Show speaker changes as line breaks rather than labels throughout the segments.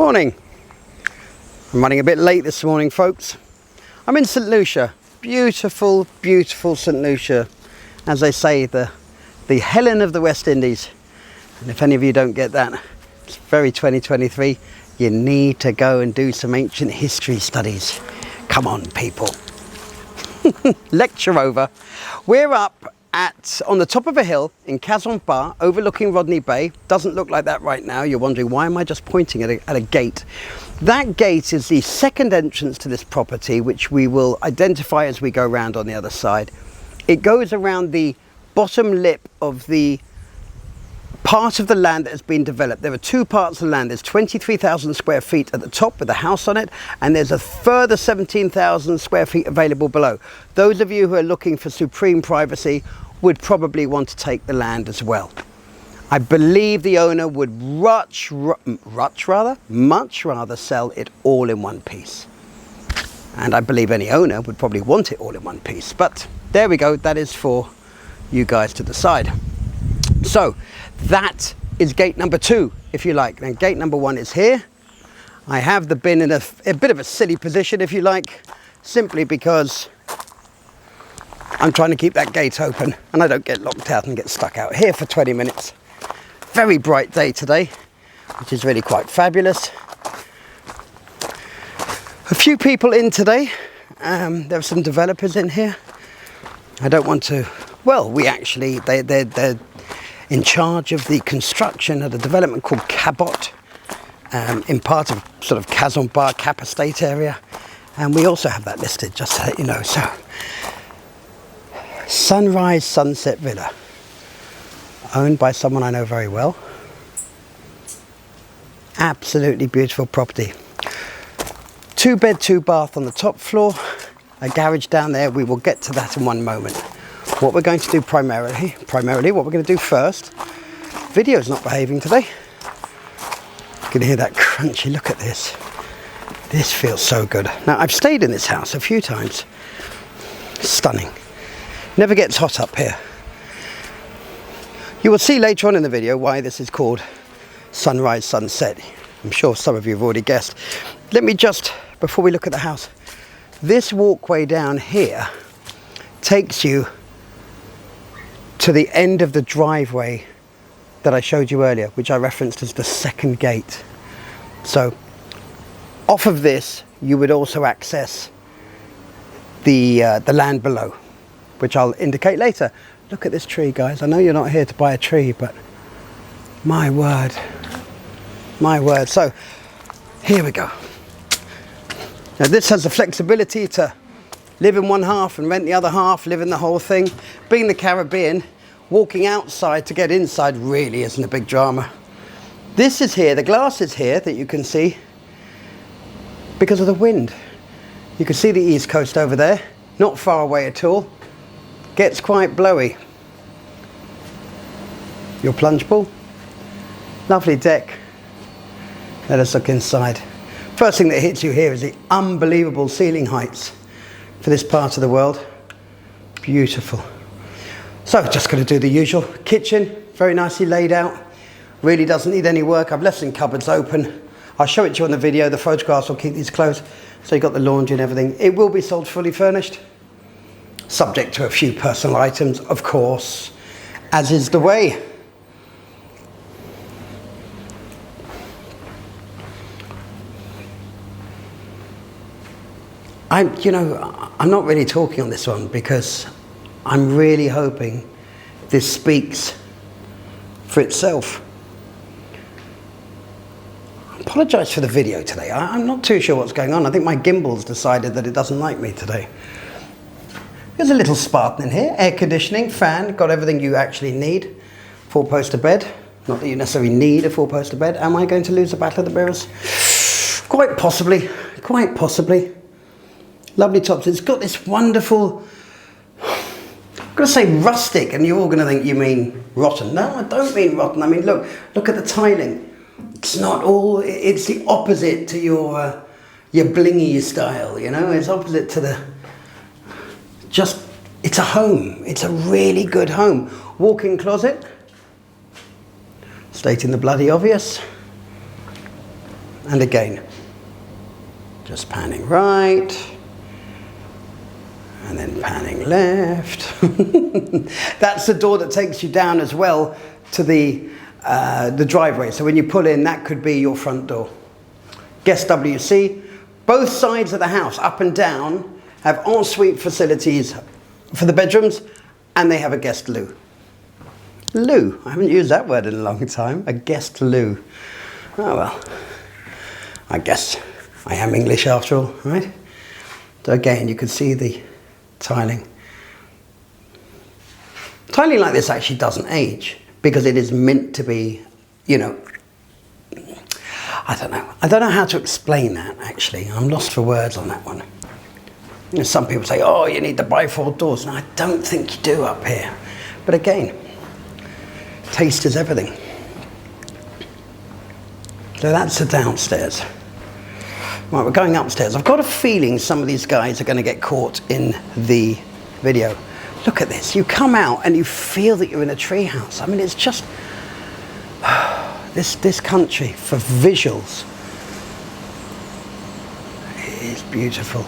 Morning. I'm running a bit late this morning, folks. I'm in St. Lucia. Beautiful, beautiful St. Lucia. As they say, the Helen of the West Indies. And if any of you don't get that, it's very 2023. You need to go and do some ancient history studies. Come on, people. Lecture over. We're up on the top of a hill in Kazan Bar, overlooking Rodney Bay. Doesn't look like that right now. You're wondering, why am I just pointing at a gate? That gate is the second entrance to this property, which we will identify as we go around on the other side. It goes around the bottom lip of the part of the land that has been developed. There are two parts of the land. There's 23,000 square feet at the top with a house on it, and there's a further 17,000 square feet available below. Those of you who are looking for supreme privacy would probably want to take the land as well. I believe the owner would much rather sell it all in one piece. And I believe any owner would probably want it all in one piece. But there we go. That is for you guys to decide. So that is gate number 2, if you like. Then gate number 1 is here. I have the bin in a bit of a silly position, if you like, simply because I'm trying to keep that gate open and I don't get locked out and get stuck out here for 20 minutes. Very bright day today, which is really quite fabulous. A few people in today. There are some developers in here. I don't want to, well, they're in charge of the construction of a development called Cabot, in part of sort of Kazan Bar, Cap Estate area. And we also have that listed, just to let you know. So, Sunrise Sunset Villa, owned by someone I know very well. Absolutely beautiful property. 2-bed, 2-bath on the top floor, a garage down there. We will get to that in one moment. What we're going to do primarily, what we're going to do first, video's not behaving today. You can hear that crunchy, look at this. This feels so good. Now, I've stayed in this house a few times. Stunning. Never gets hot up here. You will see later on in the video why this is called Sunrise Sunset. I'm sure some of you have already guessed. Let me just, before we look at the house, this walkway down here takes you to the end of the driveway that I showed you earlier, which I referenced as the second gate. So off of this, you would also access the land below, which I'll indicate later. Look at this tree, guys. I know you're not here to buy a tree, but my word, my word. So here we go. Now this has the flexibility to live in one half and rent the other half, live in the whole thing. Being the Caribbean, walking outside to get inside really isn't a big drama. This is here, the glass is here that you can see because of the wind. You can see the east coast over there, not far away at all. Gets quite blowy. Your plunge pool, lovely deck. Let us look inside. First thing that hits you here is the unbelievable ceiling heights for this part of the world. Beautiful. So just going to do the usual. Kitchen, very nicely laid out. Really doesn't need any work. I've left some cupboards open. I'll show it to you on the video. The photographs will keep these closed. So you've got the laundry and everything. It will be sold fully furnished, subject to a few personal items, of course, as is the way. I'm not really talking on this one because I'm really hoping this speaks for itself. I apologise for the video today. I'm not too sure what's going on. I think my gimbal's decided that it doesn't like me today. There's a little Spartan in here. Air conditioning, fan, got everything you actually need. 4-poster bed. Not that you necessarily need a 4-poster bed. Am I going to lose the Battle of the Mirrors? Quite possibly. Quite possibly. Lovely tops. It's got this wonderful, I'm going to say rustic, and you're all going to think you mean rotten. No, I don't mean rotten. I mean, look at the tiling. It's not all, it's the opposite to your blingy style, you know? It's opposite to the, it's a home. It's a really good home. Walk-in closet. Stating the bloody obvious. And again, just panning right, and then panning left. That's the door that takes you down as well to the driveway. So when you pull in, that could be your front door. Guest WC. Both sides of the house, up and down, have ensuite facilities for the bedrooms, and they have a guest loo. Loo. I haven't used that word in a long time. A guest loo. Oh well. I guess I am English after all, right? So again, you can see the tiling. Tiling like this actually doesn't age because it is meant to be, you know, I don't know. I don't know how to explain that actually. I'm lost for words on that one. You know, some people say, oh, you need the bifold doors. And I don't think you do up here. But again, taste is everything. So that's the downstairs. Right, we're going upstairs. I've got a feeling some of these guys are going to get caught in the video. Look at this. You come out and you feel that you're in a treehouse. I mean, it's just this country for visuals is beautiful.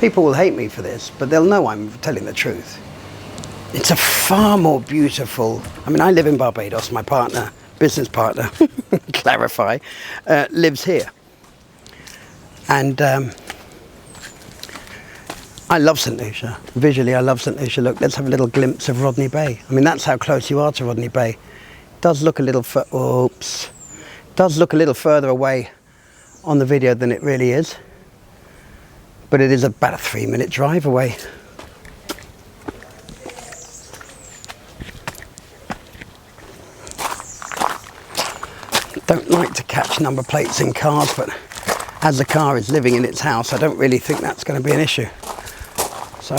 People will hate me for this, but they'll know I'm telling the truth. It's a far more beautiful. I mean, I live in Barbados. My partner, business partner, clarify, lives here. And I love St. Lucia. Visually, I love St. Lucia. Look, let's have a little glimpse of Rodney Bay. I mean, that's how close you are to Rodney Bay. It does look a little does look a little further away on the video than it really is. But it is about a 3-minute drive away. Don't like to catch number plates in cars, but as the car is living in its house, I don't really think that's going to be an issue. So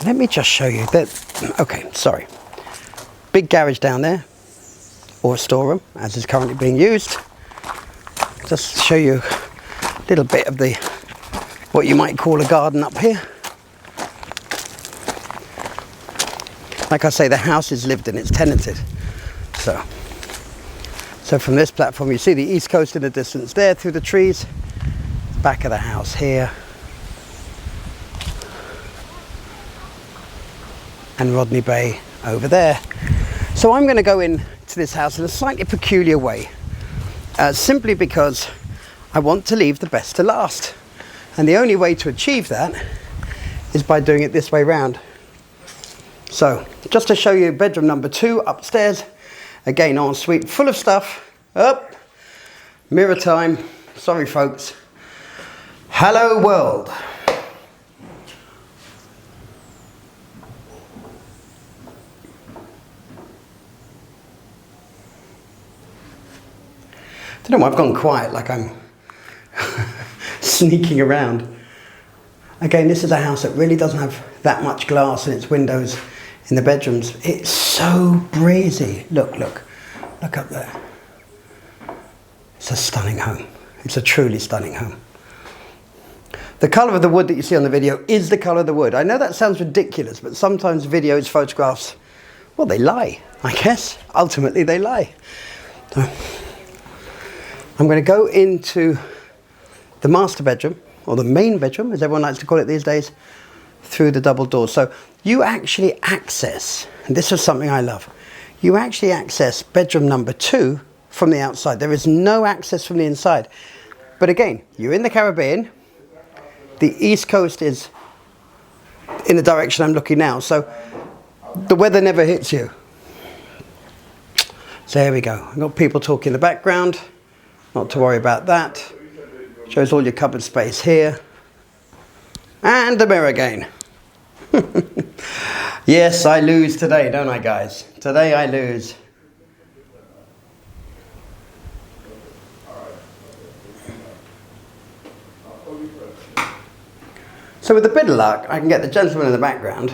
let me just show you that. Okay, sorry. Big garage down there, or a storeroom, as is currently being used. Just show you a little bit of the what you might call a garden up here. Like I say, the house is lived in, it's tenanted. So from this platform, you see the east coast in the distance there through the trees. Back of the house here. And Rodney Bay over there. So I'm going to go into this house in a slightly peculiar way. Simply because I want to leave the best to last. And the only way to achieve that is by doing it this way round. So, just to show you bedroom number 2 upstairs. Again, ensuite, full of stuff. Up. Mirror time. Sorry, folks. Hello, world. I don't know, I've gone quiet like I'm sneaking around. Again, this is a house that really doesn't have that much glass in its windows in the bedrooms. It's so breezy. Look up there. It's a stunning home. It's a truly stunning home. The colour of the wood that you see on the video is the colour of the wood. I know that sounds ridiculous, but sometimes videos, photographs, well, they lie, I guess. Ultimately, they lie. So, I'm going to go into the master bedroom, or the main bedroom, as everyone likes to call it these days, through the double doors. So you actually access, and this is something I love, you actually access bedroom number 2 from the outside. There is no access from the inside. But again, you're in the Caribbean. The east coast is in the direction I'm looking now. So the weather never hits you. So here we go. I've got people talking in the background. Not to worry about that. Shows all your cupboard space here. And the mirror again. Yes, I lose today, don't I, guys? Today I lose. So with a bit of luck, I can get the gentleman in the background.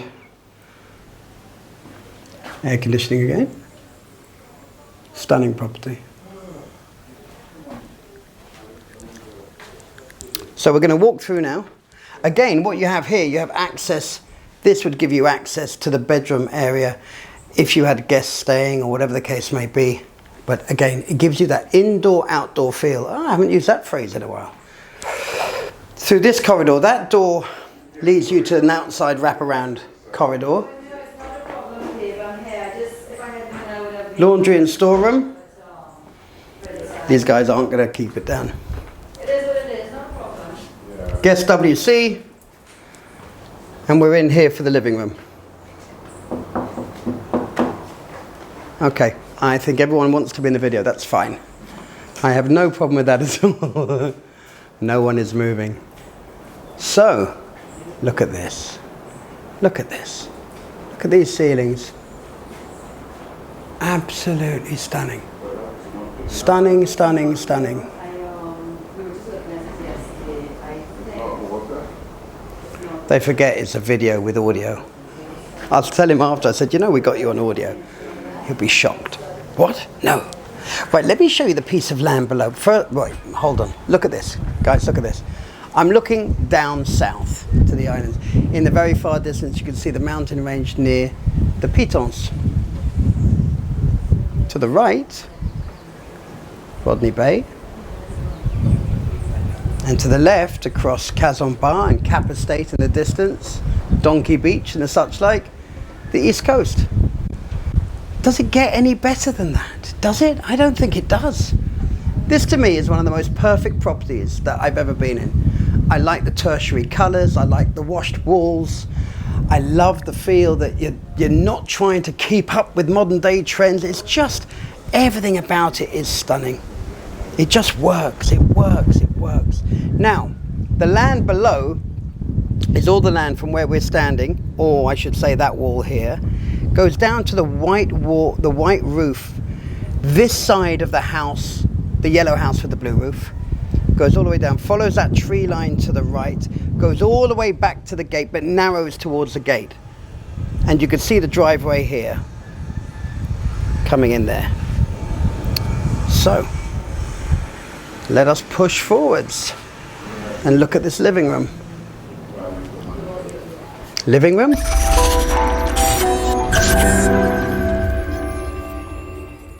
Air conditioning again. Stunning property. So we're going to walk through now. Again, what you have here, you have access. This would give you access to the bedroom area if you had guests staying or whatever the case may be. But again, it gives you that indoor-outdoor feel. Oh, I haven't used that phrase in a while. Through this corridor, that door leads you to an outside wraparound corridor. Laundry and storeroom. These guys aren't going to keep it down.
It is what it is, no problem.
Guest WC. And we're in here for the living room. Okay, I think everyone wants to be in the video. That's fine. I have no problem with that at all. No one is moving. So, look at this. Look at this. Look at these ceilings. Absolutely stunning. Stunning, stunning, stunning.
We were just looking at it yesterday.
They forget it's a video with audio. I'll tell him after. I said, you know, we got you on audio. He'll be shocked. What? No. Right, let me show you the piece of land below. Right, hold on. Look at this. Guys, look at this. I'm looking down south to the islands. In the very far distance, you can see the mountain range near the Pitons. To the right, Rodney Bay. And to the left, across Kazomba and Cap Estate in the distance, Donkey Beach and the such like, the East Coast. Does it get any better than that? Does it? I don't think it does. This to me is one of the most perfect properties that I've ever been in. I like the tertiary colours, I like the washed walls, I love the feel that you're not trying to keep up with modern day trends. It's just, everything about it is stunning. It just works, it works, it works. Now, the land below is all the land from where we're standing, or I should say that wall here, goes down to the white wall, the white roof. This side of the house, the yellow house with the blue roof, goes all the way down, follows that tree line to the right, goes all the way back to the gate, but narrows towards the gate. And you can see the driveway here, coming in there. So, let us push forwards and look at this living room. Living room?